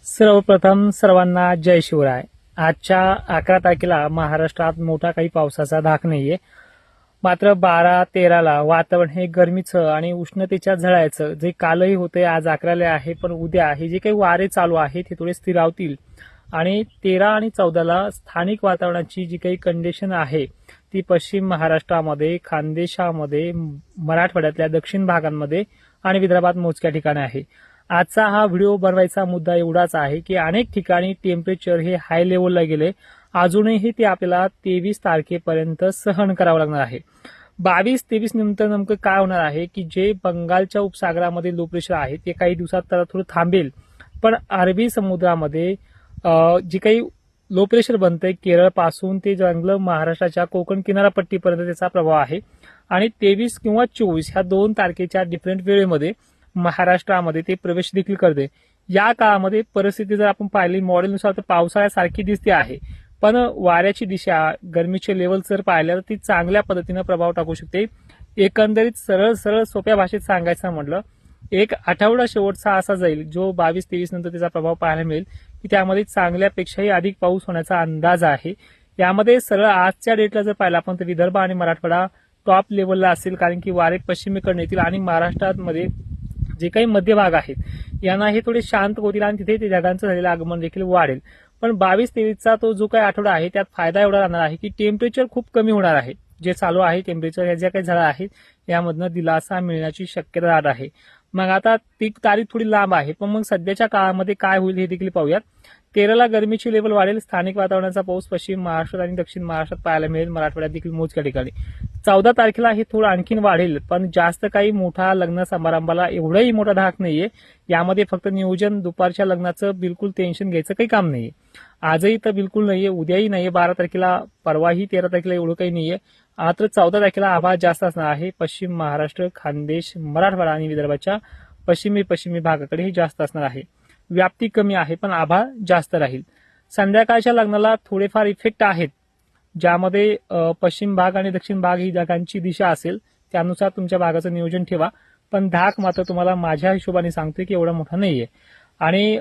सर्वप्रथम सर्वांना जय शिवराय। आजच्या 11 तारखेला महाराष्ट्रात मोठा काही पावसाचा धाक नाहीये। मात्र 12-13ला वातावरण हे गरमीचं आणि उष्णतेच्या झळायचं जे कालही होते आज 11ला आहे, पण उद्या हे जे काही वारे चालू आहेत हे थोडे स्थिरावतील आणि 13 आणि 14ला स्थानिक वातावरणाची जी काही कंडिशन आहे ती पश्चिम महाराष्ट्रामध्ये, खानदेशामध्ये, मराठवाड्यातल्या दक्षिण भागांमध्ये आणि विदर्भात मोजक्या ठिकाणी आहे। आजचा हा व्हिडिओ बनवायचा मुद्दा एवढाच आहे की अनेक ठिकाणी टेम्परेचर हे हाय लेवलला गेले, अजूनही ते आपल्याला 23 तारखेपर्यंत सहन करावं लागणार आहे। 22-23 नंतर नेमकं काय होणार आहे की जे बंगालच्या उपसागरामध्ये लो प्रेशर आहे ते काही दिवसात तर थोडं थांबेल, पण अरबी समुद्रामध्ये जे काही लो प्रेशर बनतंय केरळ पासून ते जंगल महाराष्ट्राच्या कोकण किनारपट्टीपर्यंत त्याचा प्रभाव आहे आणि 23 किंवा 24 ह्या 2 तारखेच्या डिफरंट वेळेमध्ये महाराष्ट्रामध्ये ते प्रवेश देखील करते। या काळामध्ये परिस्थिती जर आपण पाहिली मॉडेलनुसार तर पावसाळ्यासारखी दिसते आहे, पण वाऱ्याची दिशा, गरमीचे लेवल जर पाहिल्या तर ती चांगल्या पद्धतीने प्रभाव टाकू शकते। एकंदरीत सरळ सोप्या भाषेत सांगायचं म्हटलं, एक आठवडा शेवटचा असा जाईल जो 22-23 नंतर त्याचा प्रभाव पाहायला मिळेल की त्यामध्ये चांगल्यापेक्षाही अधिक पाऊस होण्याचा अंदाज आहे। यामध्ये सरळ आजच्या डेटला जर पाहिलं आपण तर विदर्भ आणि मराठवाडा टॉप लेवलला असेल, कारण की वारे पश्चिमेकडून येतील आणि महाराष्ट्रामध्ये जे काही मध्य भाग आहेत यांना हे थोडे शांत होतील आणि तिथे ते ढगांचं झालेलं आगमन देखील वाढेल। पण 22-23चा तो जो काही आठवडा आहे त्यात फायदा एवढा राहणार आहे की टेम्परेचर खूप कमी होणार आहे। जे चालू आहे टेम्परेचर या ज्या काही झळा आहेत यामधनं दिलासा मिळण्याची शक्यता राहत आहे। मग आता ती तारीख थोडी लांब आहे, पण मग सध्याच्या काळामध्ये काय होईल हे देखील पाहूयात। 13ला गरमीची लेवल वाढेल, स्थानिक वातावरणाचा पाऊस पश्चिम महाराष्ट्रात आणि दक्षिण महाराष्ट्रात पाहायला मिळेल, मराठवाड्यात देखील मोजक्या ठिकाणी। 14 तारखेला हे थोडं आणखीन वाढेल, पण जास्त काही मोठा लग्न समारंभाला एवढाही मोठा धाक नाहीये। यामध्ये फक्त नियोजन दुपारच्या लग्नाचं बिलकुल टेन्शन घ्यायचं काही काम नाहीये। आजही तर बिलकुल नाहीये, उद्याही नाहीये, 12 तारखेला, परवाही 13 तारखेला एवढं काही नाहीये। मात्र 14 तारखेला आभाळ जास्त असणार आहे। पश्चिम महाराष्ट्र, खानदेश, मराठवाडा आणि विदर्भाच्या पश्चिमी भागाकडे हे जास्त असणार आहे। व्याप्ती कमी आहे पण आभाळ जास्त राहील। संध्याकाळच्या लग्नाला थोडेफार इफेक्ट आहेत, ज्यामध्ये पश्चिम भाग आणि दक्षिण भाग ही ढगांची दिशा असेल, त्यानुसार तुमच्या भागाचं नियोजन ठेवा। पण धाक मात्र तुम्हाला माझ्या हिशोबाने सांगतोय की एवढा मोठा नाहीये। आणि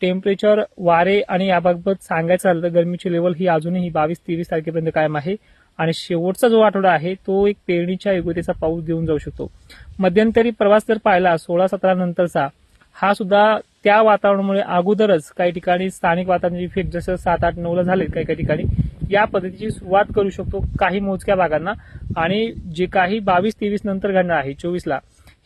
टेम्परेचर, वारे आणि याबाबत सांगायचं झालं तर गरमीची लेवल ही अजूनही 22-23 तारखेपर्यंत कायम आहे आणि शेवटचा जो आठवडा आहे तो एक पेरणीच्या योग्यतेचा पाऊस देऊन जाऊ शकतो। मध्यंतरी प्रवास जर पाहिला 16-17 नंतरचा, हा सुद्धा त्या वातावरणामुळे अगोदरच काही ठिकाणी स्थानिक वातावरणाचे इफेक्ट जसं 7-8-9ला झाले काही ठिकाणी, या पद्धतीची सुरुवात करू शकतो काही मोजक्या भागांना। आणि जे काही 22-23 नंतर घडणार आहे 24ला,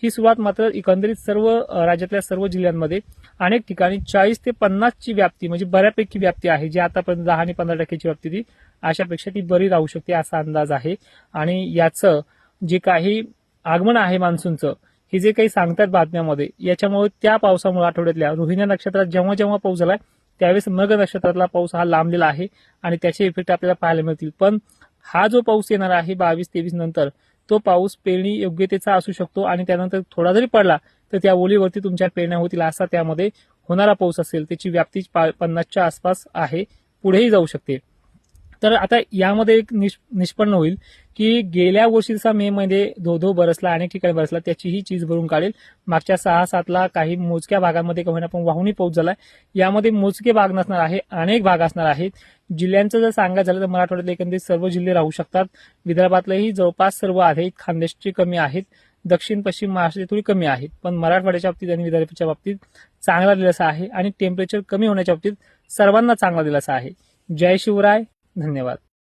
ही सुरुवात मात्र एकंदरीत सर्व राज्यातल्या सर्व जिल्ह्यांमध्ये अनेक ठिकाणी 40 ते 50 ची व्याप्ती म्हणजे बऱ्यापैकी व्याप्ती आहे, जी आतापर्यंत 10 आणि 15% व्याप्ती ती अशापेक्षा ती बरी राहू शकते असा अंदाज आहे। आणि याचं जे काही आगमन आहे मान्सूनचं, हे जे काही सांगतात बातम्यामध्ये, याच्यामुळे त्या पावसामुळे आठवड्यातल्या रोहिणी नक्षत्रात जेव्हा जेव्हा पाऊस झालाय त्यावेळेस मग नक्षत्रातला पाऊस हा लांबलेला आहे आणि त्याचे इफेक्ट आपल्याला पाहायला मिळतील। पण हा जो पाऊस येणार आहे 22-23 नंतर, तो पाऊस पेरणी योग्यतेचा असू शकतो आणि त्यानंतर थोडा जरी पडला तर त्या ओलीवरती तुमच्या पेरण्या होतील असा त्यामध्ये होणारा पाऊस असेल। त्याची व्याप्ती 50च्या आसपास आहे, पुढेही जाऊ शकते। तर आता यामध्ये एक निष्पन्न होईल की गेल्या वर्षीचा मे मध्ये धो बरसला, अनेक ठिकाणी बरसला, त्याचीही चीज भरून काढेल। मागच्या 6-7ला काही मोजक्या भागांमध्ये का होईना पण वाहूनही पाऊस झालाय। यामध्ये मोजके भाग नसणार आहे, अनेक भाग असणार आहेत। जिल्ह्यांचं जर सांगायचं झालं तर मराठवाड्यातले एकंदरीत सर्व जिल्हे राहू शकतात, विदर्भातलेही जवळपास सर्व आहेत, खानदेशचे कमी आहेत, दक्षिण पश्चिम महाराष्ट्राचे थोडी कमी आहेत, पण मराठवाड्याच्या बाबतीत आणि विदर्भाच्या बाबतीत चांगला दिलासा आहे आणि टेम्परेचर कमी होण्याच्या बाबतीत सर्वांना चांगला दिलासा आहे। जय शिवराय, धन्यवाद।